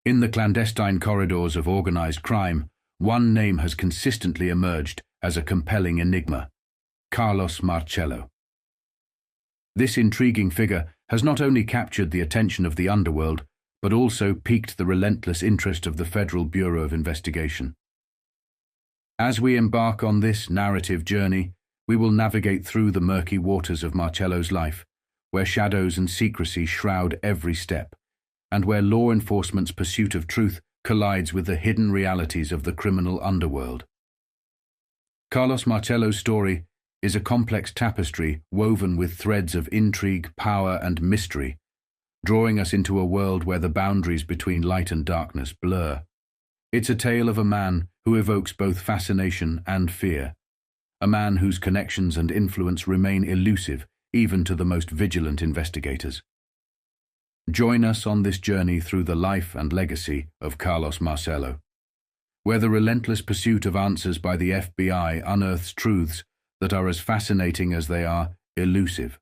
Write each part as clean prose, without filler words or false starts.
In the clandestine corridors of organized crime, one name has consistently emerged as a compelling enigma: Carlos Marcello. This intriguing figure has not only captured the attention of the underworld, but also piqued the relentless interest of the Federal Bureau of Investigation. As we embark on this narrative journey, we will navigate through the murky waters of Marcello's life, where shadows and secrecy shroud every step, and where law enforcement's pursuit of truth collides with the hidden realities of the criminal underworld. Carlos Marcello's story is a complex tapestry woven with threads of intrigue, power, and mystery, drawing us into a world where the boundaries between light and darkness blur. It's a tale of a man who evokes both fascination and fear, a man whose connections and influence remain elusive even to the most vigilant investigators. Join us on this journey through the life and legacy of Carlos Marcello, where the relentless pursuit of answers by the FBI unearths truths that are as fascinating as they are elusive.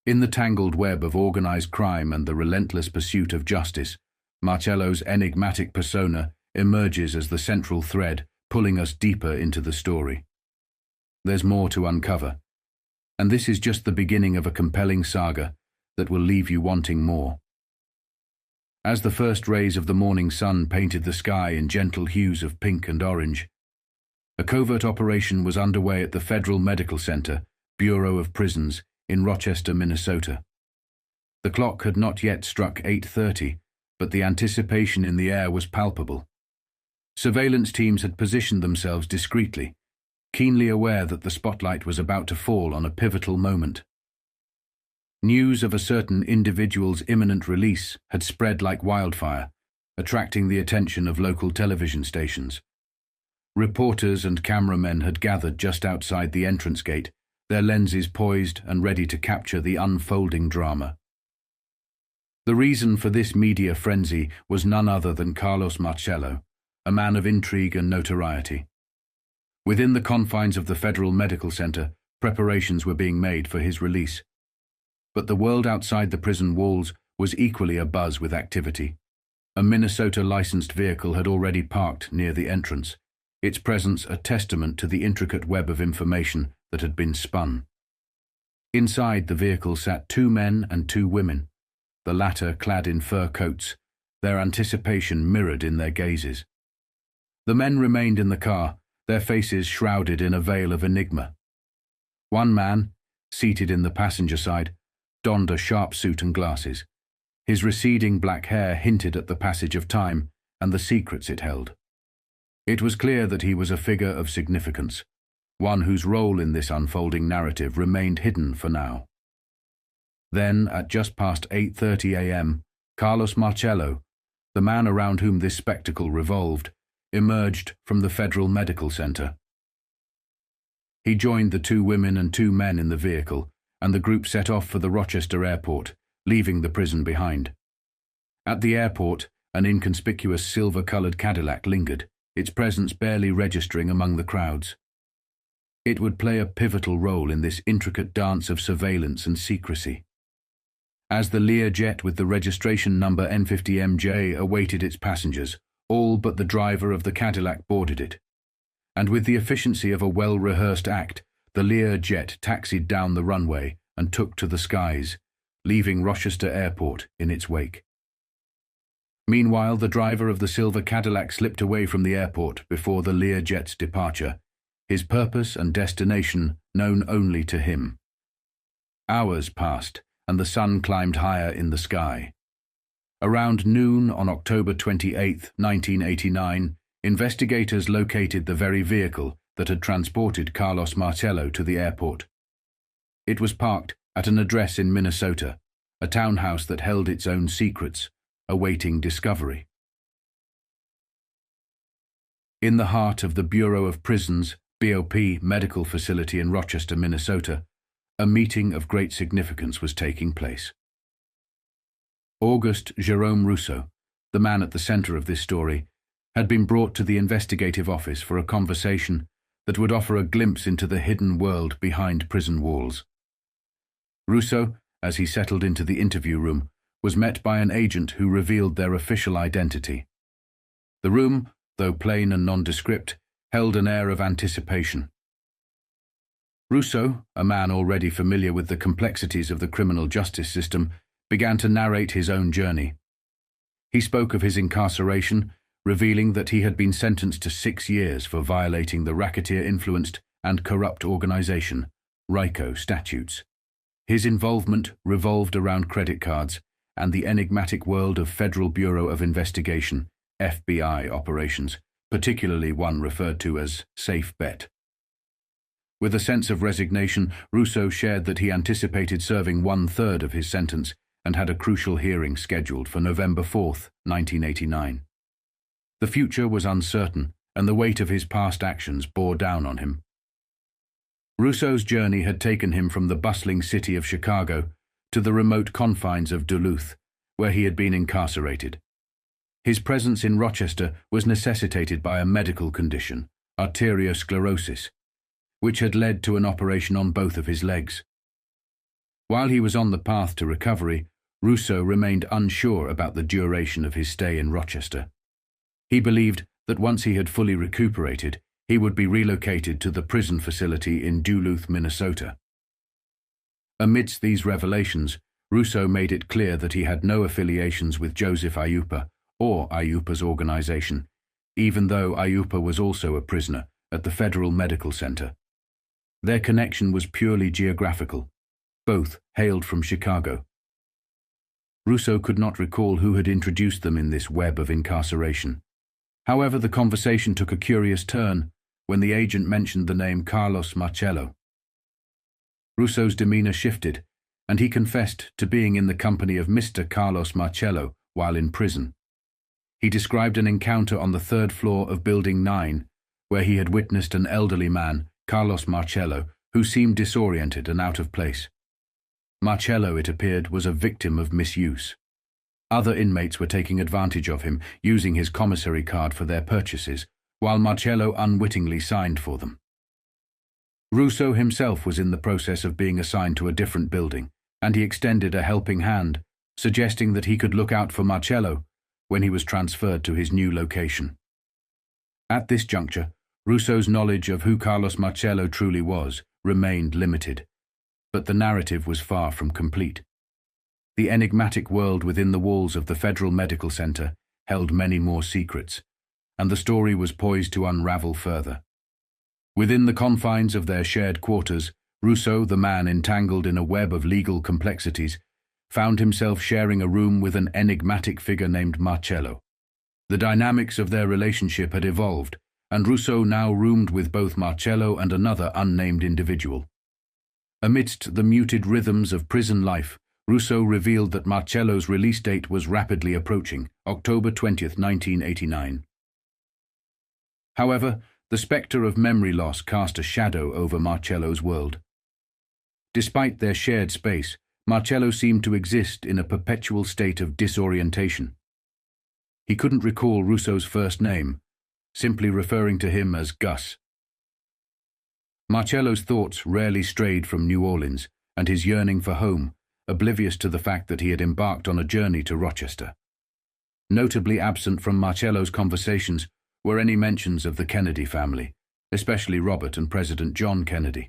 In the tangled web of organized crime and the relentless pursuit of justice, Marcello's enigmatic persona emerges as the central thread, pulling us deeper into the story. There's more to uncover, and this is just the beginning of a compelling saga that will leave you wanting more. As the first rays of the morning sun painted the sky in gentle hues of pink and orange, a covert operation was underway at the Federal Medical Center, Bureau of Prisons, in Rochester, Minnesota. The clock had not yet struck 8:30, but the anticipation in the air was palpable. Surveillance teams had positioned themselves discreetly, keenly aware that the spotlight was about to fall on a pivotal moment. News of a certain individual's imminent release had spread like wildfire, attracting the attention of local television stations. Reporters and cameramen had gathered just outside the entrance gate, their lenses poised and ready to capture the unfolding drama. The reason for this media frenzy was none other than Carlos Marcello, a man of intrigue and notoriety. Within the confines of the Federal Medical Center, preparations were being made for his release. But the world outside the prison walls was equally abuzz with activity. A Minnesota-licensed vehicle had already parked near the entrance, its presence a testament to the intricate web of information that had been spun. Inside the vehicle sat 2 men and 2 women, the latter clad in fur coats, their anticipation mirrored in their gazes. The men remained in the car, their faces shrouded in a veil of enigma. One man, seated in the passenger side, donned a sharp suit and glasses. His receding black hair hinted at the passage of time and the secrets it held. It was clear that he was a figure of significance, one whose role in this unfolding narrative remained hidden for now. Then, at just past 8:30 a.m., Carlos Marcello, the man around whom this spectacle revolved, emerged from the Federal Medical Center. He joined the 2 women and 2 men in the vehicle, and the group set off for the Rochester airport, leaving the prison behind. At the airport, an inconspicuous silver-colored Cadillac lingered, its presence barely registering among the crowds. It would play a pivotal role in this intricate dance of surveillance and secrecy. As the Learjet with the registration number N50MJ awaited its passengers, all but the driver of the Cadillac boarded it. And with the efficiency of a well-rehearsed act, the Learjet taxied down the runway and took to the skies, leaving Rochester Airport in its wake. Meanwhile, the driver of the silver Cadillac slipped away from the airport before the Learjet's departure, his purpose and destination known only to him. Hours passed, and the sun climbed higher in the sky. Around noon on October 28, 1989, investigators located the very vehicle that had transported Carlos Marcello to the airport. It was parked at an address in Minnesota, a townhouse that held its own secrets, awaiting discovery. In the heart of the Bureau of Prisons, BOP medical facility in Rochester, Minnesota, a meeting of great significance was taking place. Auguste Jerome Russo, the man at the center of this story, had been brought to the investigative office for a conversation that would offer a glimpse into the hidden world behind prison walls. Russo, as he settled into the interview room, was met by an agent who revealed their official identity. The room, though plain and nondescript, held an air of anticipation. Russo, a man already familiar with the complexities of the criminal justice system, began to narrate his own journey. He spoke of his incarceration, revealing that he had been sentenced to 6 years for violating the racketeer-influenced and corrupt organization, RICO statutes. His involvement revolved around credit cards and the enigmatic world of Federal Bureau of Investigation, FBI operations, particularly one referred to as Safe Bet. With a sense of resignation, Russo shared that he anticipated serving 1/3 of his sentence and had a crucial hearing scheduled for November 4, 1989. The future was uncertain, and the weight of his past actions bore down on him. Russo's journey had taken him from the bustling city of Chicago to the remote confines of Duluth, where he had been incarcerated. His presence in Rochester was necessitated by a medical condition, arteriosclerosis, which had led to an operation on both of his legs. While he was on the path to recovery, Russo remained unsure about the duration of his stay in Rochester. He believed that once he had fully recuperated, he would be relocated to the prison facility in Duluth, Minnesota. Amidst these revelations, Russo made it clear that he had no affiliations with Joseph Aiuppa or Aiuppa's organization, even though Aiuppa was also a prisoner at the Federal Medical Center. Their connection was purely geographical. Both hailed from Chicago. Russo could not recall who had introduced them in this web of incarceration. However, the conversation took a curious turn when the agent mentioned the name Carlos Marcello. Russo's demeanor shifted, and he confessed to being in the company of Mr. Carlos Marcello while in prison. He described an encounter on the 3rd floor of Building 9, where he had witnessed an elderly man, Carlos Marcello, who seemed disoriented and out of place. Marcello, it appeared, was a victim of misuse. Other inmates were taking advantage of him, using his commissary card for their purchases, while Marcello unwittingly signed for them. Russo himself was in the process of being assigned to a different building, and he extended a helping hand, suggesting that he could look out for Marcello when he was transferred to his new location. At this juncture, Russo's knowledge of who Carlos Marcello truly was remained limited, but the narrative was far from complete. The enigmatic world within the walls of the Federal Medical Center held many more secrets, and the story was poised to unravel further. Within the confines of their shared quarters, Russo, the man entangled in a web of legal complexities, found himself sharing a room with an enigmatic figure named Marcello. The dynamics of their relationship had evolved, and Russo now roomed with both Marcello and another unnamed individual. Amidst the muted rhythms of prison life, Russo revealed that Marcello's release date was rapidly approaching, October 20, 1989. However, the spectre of memory loss cast a shadow over Marcello's world. Despite their shared space, Marcello seemed to exist in a perpetual state of disorientation. He couldn't recall Russo's first name, simply referring to him as Gus. Marcello's thoughts rarely strayed from New Orleans and his yearning for home, oblivious to the fact that he had embarked on a journey to Rochester. Notably absent from Marcello's conversations were any mentions of the Kennedy family, especially Robert and President John Kennedy.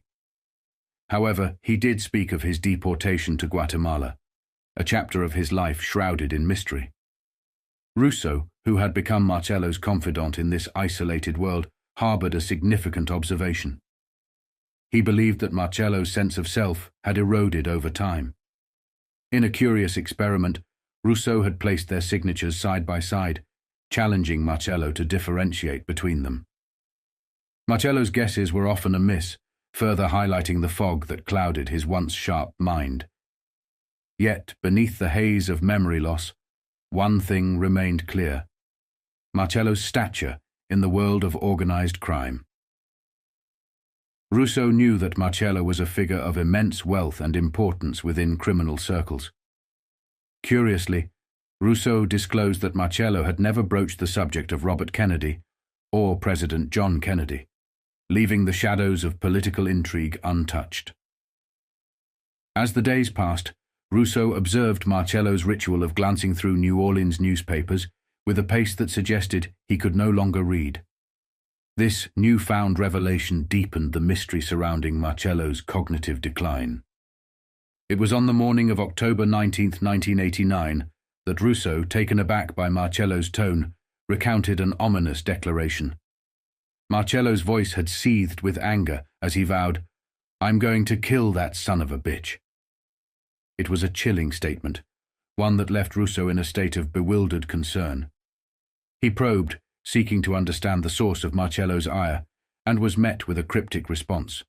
However, he did speak of his deportation to Guatemala, a chapter of his life shrouded in mystery. Russo, who had become Marcello's confidant in this isolated world, harbored a significant observation. He believed that Marcello's sense of self had eroded over time. In a curious experiment, Russo had placed their signatures side by side, challenging Marcello to differentiate between them. Marcello's guesses were often amiss, further highlighting the fog that clouded his once sharp mind. Yet, beneath the haze of memory loss, one thing remained clear: Marcello's stature in the world of organized crime. Russo knew that Marcello was a figure of immense wealth and importance within criminal circles. Curiously, Russo disclosed that Marcello had never broached the subject of Robert Kennedy or President John Kennedy, leaving the shadows of political intrigue untouched. As the days passed, Russo observed Marcello's ritual of glancing through New Orleans newspapers with a pace that suggested he could no longer read. This newfound revelation deepened the mystery surrounding Marcello's cognitive decline. It was on the morning of October 19, 1989, that Russo, taken aback by Marcello's tone, recounted an ominous declaration. Marcello's voice had seethed with anger as he vowed, "I'm going to kill that son of a bitch." It was a chilling statement, one that left Russo in a state of bewildered concern. He probed, seeking to understand the source of Marcello's ire, and was met with a cryptic response.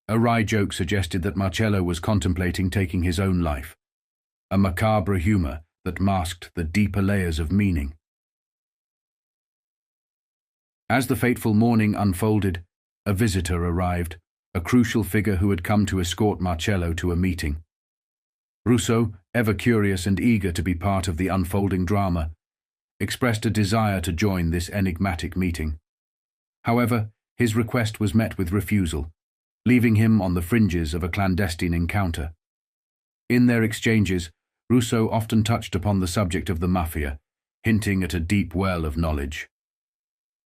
A wry joke suggested that Marcello was contemplating taking his own life, a macabre humor that masked the deeper layers of meaning. As the fateful morning unfolded, a visitor arrived, a crucial figure who had come to escort Marcello to a meeting. Russo, ever curious and eager to be part of the unfolding drama, expressed a desire to join this enigmatic meeting. However, his request was met with refusal, leaving him on the fringes of a clandestine encounter. In their exchanges, Russo often touched upon the subject of the mafia, hinting at a deep well of knowledge.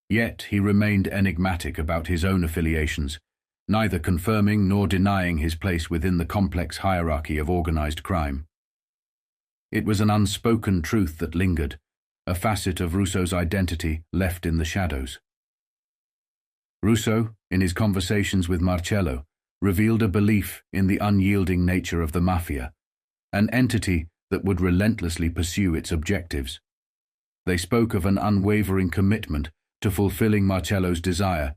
Yet he remained enigmatic about his own affiliations, neither confirming nor denying his place within the complex hierarchy of organized crime. It was an unspoken truth that lingered, a facet of Russo's identity left in the shadows. Russo, in his conversations with Marcello, revealed a belief in the unyielding nature of the mafia, an entity that would relentlessly pursue its objectives. They spoke of an unwavering commitment to fulfilling Marcello's desire,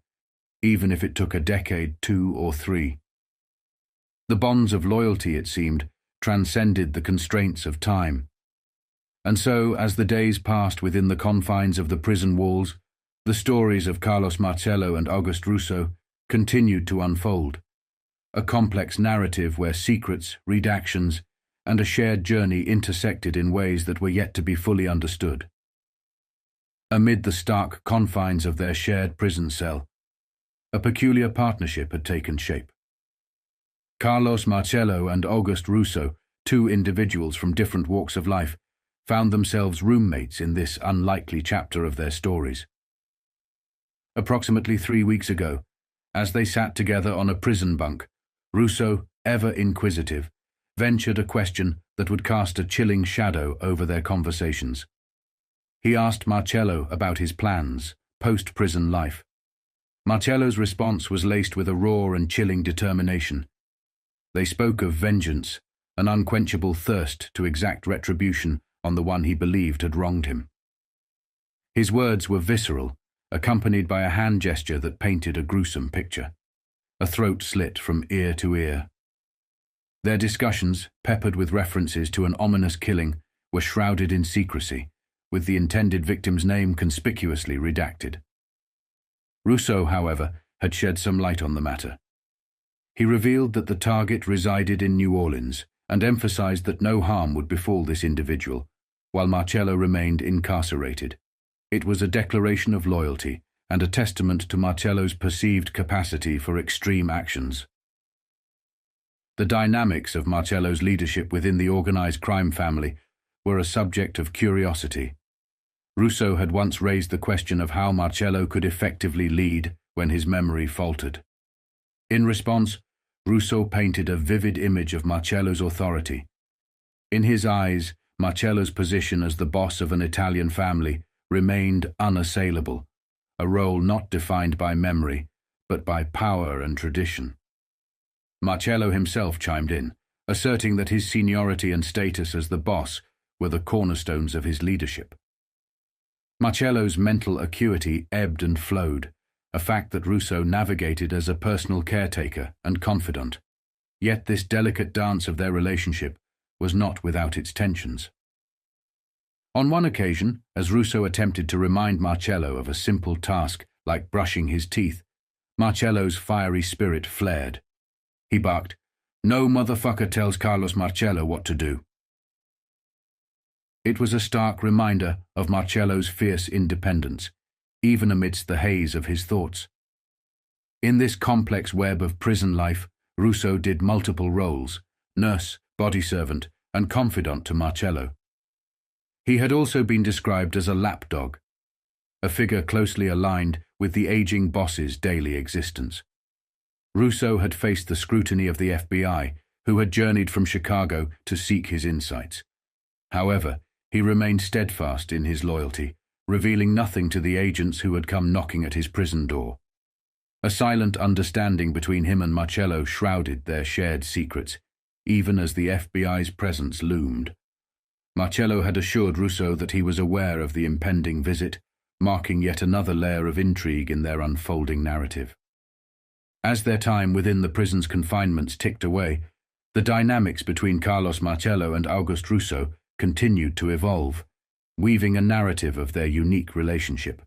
even if it took a decade, 2 or 3. The bonds of loyalty, it seemed, transcended the constraints of time. And so, as the days passed within the confines of the prison walls, the stories of Carlos Marcello and Auguste Russo continued to unfold, a complex narrative where secrets, redactions, and a shared journey intersected in ways that were yet to be fully understood. Amid the stark confines of their shared prison cell, a peculiar partnership had taken shape. Carlos Marcello and Auguste Russo, two individuals from different walks of life, found themselves roommates in this unlikely chapter of their stories. Approximately 3 weeks ago, as they sat together on a prison bunk, Russo, ever inquisitive, ventured a question that would cast a chilling shadow over their conversations. He asked Marcello about his plans, post-prison life. Marcello's response was laced with a raw and chilling determination. They spoke of vengeance, an unquenchable thirst to exact retribution on the one he believed had wronged him. His words were visceral, accompanied by a hand gesture that painted a gruesome picture, a throat slit from ear to ear. Their discussions, peppered with references to an ominous killing, were shrouded in secrecy, with the intended victim's name conspicuously redacted. Russo, however, had shed some light on the matter. He revealed that the target resided in New Orleans and emphasized that no harm would befall this individual, while Marcello remained incarcerated. It was a declaration of loyalty and a testament to Marcello's perceived capacity for extreme actions. The dynamics of Marcello's leadership within the organized crime family were a subject of curiosity. Russo had once raised the question of how Marcello could effectively lead when his memory faltered. In response, Russo painted a vivid image of Marcello's authority. In his eyes, Marcello's position as the boss of an Italian family remained unassailable, a role not defined by memory, but by power and tradition. Marcello himself chimed in, asserting that his seniority and status as the boss were the cornerstones of his leadership. Marcello's mental acuity ebbed and flowed, a fact that Russo navigated as a personal caretaker and confidant. Yet this delicate dance of their relationship was not without its tensions. On one occasion, as Russo attempted to remind Marcello of a simple task like brushing his teeth, Marcello's fiery spirit flared. He barked, "No motherfucker tells Carlos Marcello what to do." It was a stark reminder of Marcello's fierce independence, even amidst the haze of his thoughts. In this complex web of prison life, Russo did multiple roles: nurse, body servant, and confidant to Marcello. He had also been described as a lapdog, a figure closely aligned with the aging boss's daily existence. Russo had faced the scrutiny of the FBI, who had journeyed from Chicago to seek his insights. However, he remained steadfast in his loyalty, revealing nothing to the agents who had come knocking at his prison door. A silent understanding between him and Marcello shrouded their shared secrets, even as the FBI's presence loomed. Marcello had assured Russo that he was aware of the impending visit, marking yet another layer of intrigue in their unfolding narrative. As their time within the prison's confinements ticked away, the dynamics between Carlos Marcello and Auguste Russo continued to evolve, weaving a narrative of their unique relationship.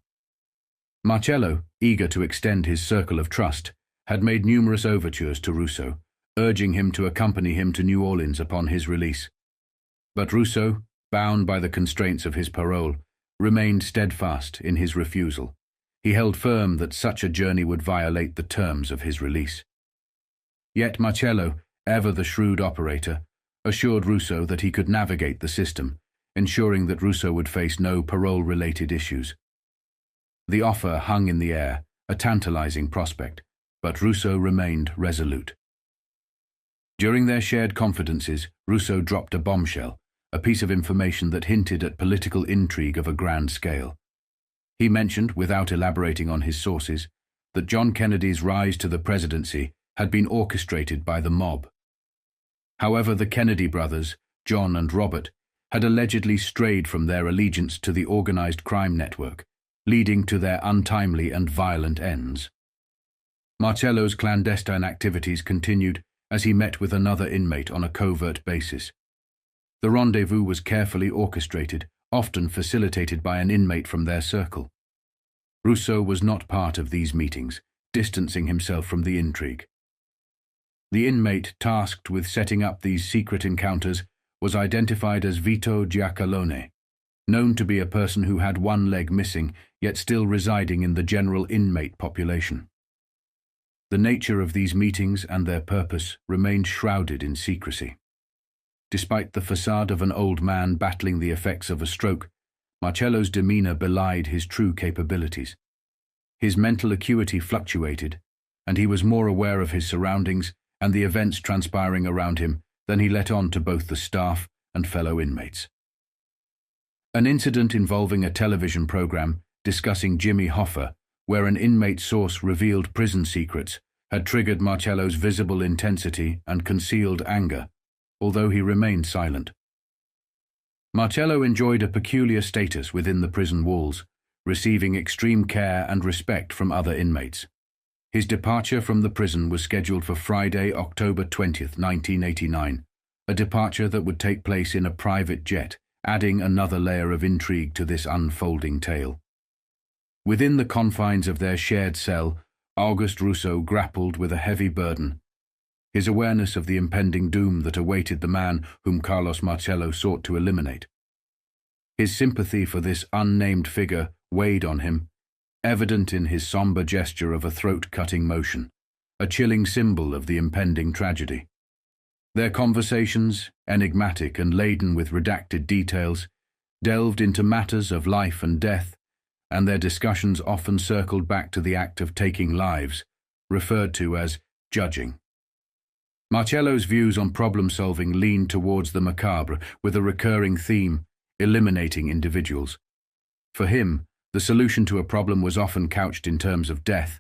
Marcello, eager to extend his circle of trust, had made numerous overtures to Russo, urging him to accompany him to New Orleans upon his release. But Russo, bound by the constraints of his parole, remained steadfast in his refusal. He held firm that such a journey would violate the terms of his release. Yet Marcello, ever the shrewd operator, assured Russo that he could navigate the system, ensuring that Russo would face no parole-related issues. The offer hung in the air, a tantalizing prospect, but Russo remained resolute. During their shared confidences, Russo dropped a bombshell, a piece of information that hinted at political intrigue of a grand scale. He mentioned, without elaborating on his sources, that John Kennedy's rise to the presidency had been orchestrated by the mob. However, the Kennedy brothers, John and Robert, had allegedly strayed from their allegiance to the organized crime network, leading to their untimely and violent ends. Marcello's clandestine activities continued as he met with another inmate on a covert basis. The rendezvous was carefully orchestrated, often facilitated by an inmate from their circle. Russo was not part of these meetings, distancing himself from the intrigue. The inmate tasked with setting up these secret encounters was identified as Vito Giacalone, known to be a person who had one leg missing, yet still residing in the general inmate population. The nature of these meetings and their purpose remained shrouded in secrecy. Despite the facade of an old man battling the effects of a stroke, Marcello's demeanor belied his true capabilities. His mental acuity fluctuated, and he was more aware of his surroundings and the events transpiring around him than he let on to both the staff and fellow inmates. An incident involving a television program discussing Jimmy Hoffa, where an inmate source revealed prison secrets, had triggered Marcello's visible intensity and concealed anger, although he remained silent. Marcello enjoyed a peculiar status within the prison walls, receiving extreme care and respect from other inmates. His departure from the prison was scheduled for Friday, October 20th, 1989, a departure that would take place in a private jet, adding another layer of intrigue to this unfolding tale. Within the confines of their shared cell, Auguste Russo grappled with a heavy burden. His awareness of the impending doom that awaited the man whom Carlos Marcello sought to eliminate. His sympathy for this unnamed figure weighed on him, evident in his somber gesture of a throat-cutting motion, a chilling symbol of the impending tragedy. Their conversations, enigmatic and laden with redacted details, delved into matters of life and death, and their discussions often circled back to the act of taking lives, referred to as judging. Marcello's views on problem-solving leaned towards the macabre, with a recurring theme, eliminating individuals. For him, the solution to a problem was often couched in terms of death.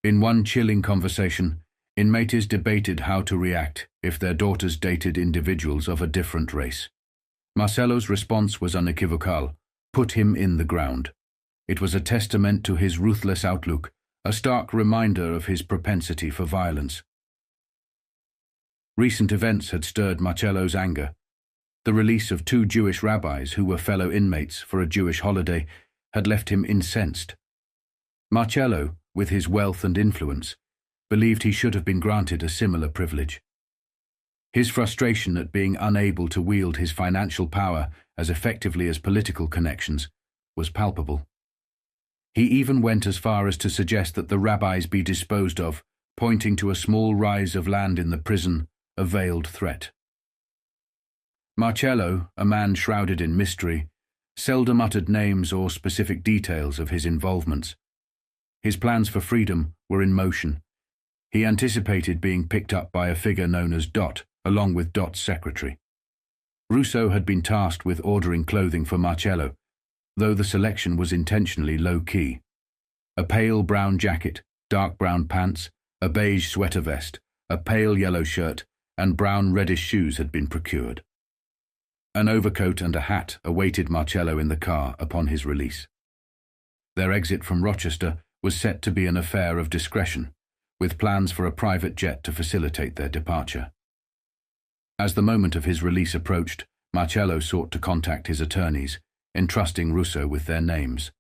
In one chilling conversation, inmates debated how to react if their daughters dated individuals of a different race. Marcello's response was unequivocal: put him in the ground. It was a testament to his ruthless outlook, a stark reminder of his propensity for violence. Recent events had stirred Marcello's anger. The release of 2 Jewish rabbis who were fellow inmates for a Jewish holiday had left him incensed. Marcello, with his wealth and influence, believed he should have been granted a similar privilege. His frustration at being unable to wield his financial power as effectively as political connections was palpable. He even went as far as to suggest that the rabbis be disposed of, pointing to a small rise of land in the prison, a veiled threat. Marcello, a man shrouded in mystery, seldom uttered names or specific details of his involvements. His plans for freedom were in motion. He anticipated being picked up by a figure known as Dot, along with Dot's secretary. Russo had been tasked with ordering clothing for Marcello, though the selection was intentionally low-key. A pale brown jacket, dark brown pants, a beige sweater vest, a pale yellow shirt, and brown-reddish shoes had been procured. An overcoat and a hat awaited Marcello in the car upon his release. Their exit from Rochester was set to be an affair of discretion, with plans for a private jet to facilitate their departure. As the moment of his release approached, Marcello sought to contact his attorneys, entrusting Russo with their names.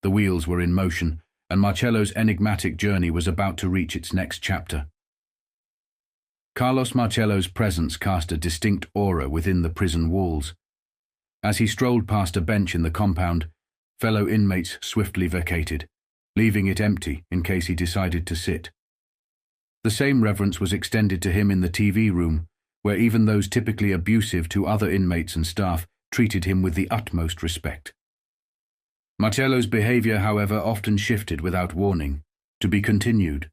The wheels were in motion, and Marcello's enigmatic journey was about to reach its next chapter. Carlos Marcello's presence cast a distinct aura within the prison walls. As he strolled past a bench in the compound, fellow inmates swiftly vacated, leaving it empty in case he decided to sit. The same reverence was extended to him in the TV room, where even those typically abusive to other inmates and staff treated him with the utmost respect. Marcello's behavior, however, often shifted without warning, to be continued.